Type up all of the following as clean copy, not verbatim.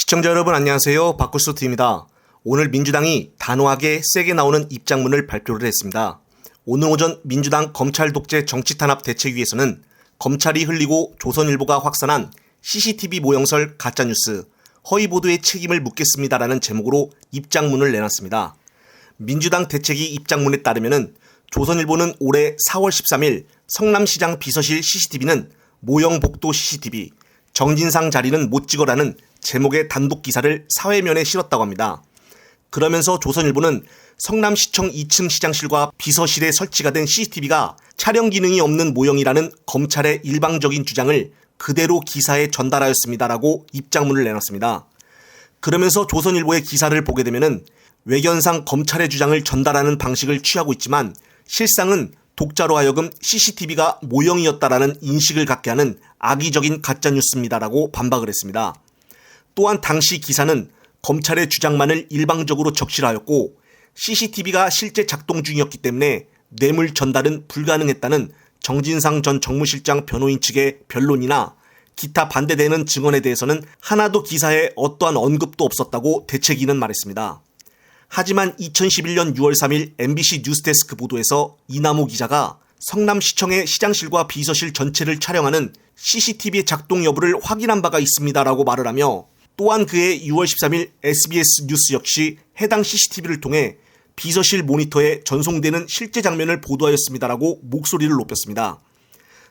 시청자 여러분 안녕하세요. 바쿠스트입니다. 오늘 민주당이 단호하게 세게 나오는 입장문을 발표를 했습니다. 오늘 오전 민주당 검찰 독재 정치 탄압 대책위에서는 검찰이 흘리고 조선일보가 확산한 CCTV 모형설 가짜뉴스, 허위보도의 책임을 묻겠습니다라는 제목으로 입장문을 내놨습니다. 민주당 대책위 입장문에 따르면 조선일보는 올해 4월 13일 성남시장 비서실 CCTV는 모형 복도 CCTV, 정진상 자리는 못 찍어라는 제목의 단독 기사를 사회면에 실었다고 합니다. 그러면서 조선일보는 성남시청 2층 시장실과 비서실에 설치가 된 CCTV가 촬영 기능이 없는 모형이라는 검찰의 일방적인 주장을 그대로 기사에 전달하였습니다라고 입장문을 내놨습니다. 그러면서 조선일보의 기사를 보게 되면 외견상 검찰의 주장을 전달하는 방식을 취하고 있지만 실상은 독자로 하여금 CCTV가 모형이었다라는 인식을 갖게 하는 악의적인 가짜뉴스입니다라고 반박을 했습니다. 또한 당시 기사는 검찰의 주장만을 일방적으로 적시하였고 CCTV가 실제 작동 중이었기 때문에 뇌물 전달은 불가능했다는 정진상 전 정무실장 변호인 측의 변론이나 기타 반대되는 증언에 대해서는 하나도 기사에 어떠한 언급도 없었다고 대책위는 말했습니다. 하지만 2011년 6월 3일 MBC 뉴스데스크 보도에서 이남호 기자가 성남시청의 시장실과 비서실 전체를 촬영하는 CCTV의 작동 여부를 확인한 바가 있습니다라고 말을 하며 또한 그해 6월 13일 SBS 뉴스 역시 해당 CCTV를 통해 비서실 모니터에 전송되는 실제 장면을 보도하였습니다라고 목소리를 높였습니다.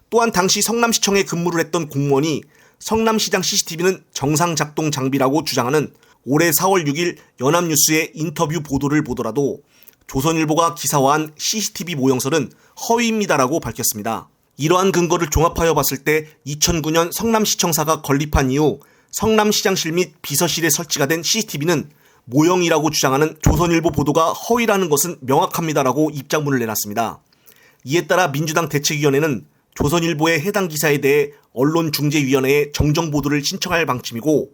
또한 당시 성남시청에 근무를 했던 공무원이 성남시장 CCTV는 정상 작동 장비라고 주장하는 올해 4월 6일 연합뉴스의 인터뷰 보도를 보더라도 조선일보가 기사화한 CCTV 모형설은 허위입니다라고 밝혔습니다. 이러한 근거를 종합하여 봤을 때 2009년 성남시청사가 건립한 이후 성남시장실 및 비서실에 설치가 된 CCTV는 모형이라고 주장하는 조선일보 보도가 허위라는 것은 명확합니다라고 입장문을 내놨습니다. 이에 따라 민주당 대책위원회는 조선일보의 해당 기사에 대해 언론중재위원회에 정정보도를 신청할 방침이고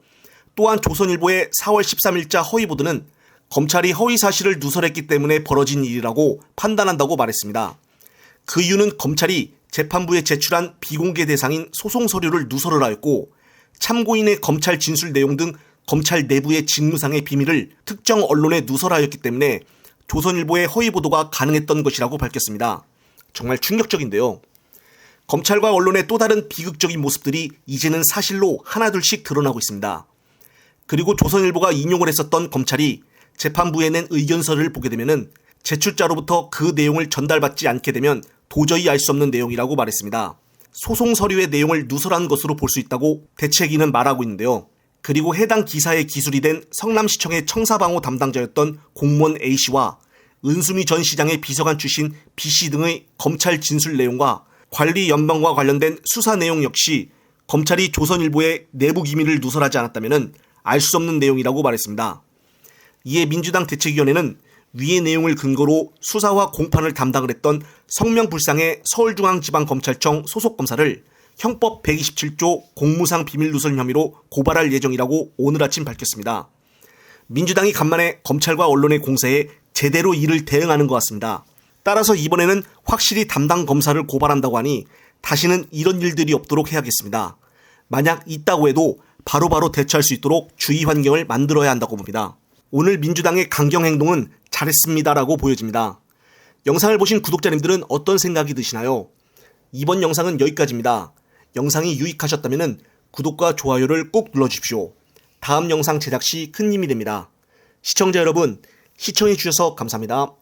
또한 조선일보의 4월 13일자 허위보도는 검찰이 허위사실을 누설했기 때문에 벌어진 일이라고 판단한다고 말했습니다. 그 이유는 검찰이 재판부에 제출한 비공개 대상인 소송 서류를 누설을 하였고 참고인의 검찰 진술 내용 등 검찰 내부의 직무상의 비밀을 특정 언론에 누설하였기 때문에 조선일보의 허위보도가 가능했던 것이라고 밝혔습니다. 정말 충격적인데요. 검찰과 언론의 또 다른 비극적인 모습들이 이제는 사실로 하나둘씩 드러나고 있습니다. 그리고 조선일보가 인용을 했었던 검찰이 재판부에 낸 의견서를 보게 되면 제출자로부터 그 내용을 전달받지 않게 되면 도저히 알 수 없는 내용이라고 말했습니다. 소송 서류의 내용을 누설한 것으로 볼 수 있다고 대책위는 말하고 있는데요. 그리고 해당 기사의 기술이 된 성남시청의 청사방호 담당자였던 공무원 A씨와 은수미 전 시장의 비서관 출신 B씨 등의 검찰 진술 내용과 관리 연방과 관련된 수사 내용 역시 검찰이 조선일보의 내부 기밀을 누설하지 않았다면 알 수 없는 내용이라고 말했습니다. 이에 민주당 대책위원회는 위의 내용을 근거로 수사와 공판을 담당을 했던 성명불상의 서울중앙지방검찰청 소속검사를 형법 127조 공무상 비밀누설 혐의로 고발할 예정이라고 오늘 아침 밝혔습니다. 민주당이 간만에 검찰과 언론의 공세에 제대로 이를 대응하는 것 같습니다. 따라서 이번에는 확실히 담당 검사를 고발한다고 하니 다시는 이런 일들이 없도록 해야겠습니다. 만약 있다고 해도 바로바로 대처할 수 있도록 주의 환경을 만들어야 한다고 봅니다. 오늘 민주당의 강경 행동은 잘했습니다라고 보여집니다. 영상을 보신 구독자님들은 어떤 생각이 드시나요? 이번 영상은 여기까지입니다. 영상이 유익하셨다면 구독과 좋아요를 꼭 눌러주십시오. 다음 영상 제작 시 큰 힘이 됩니다. 시청자 여러분, 시청해주셔서 감사합니다.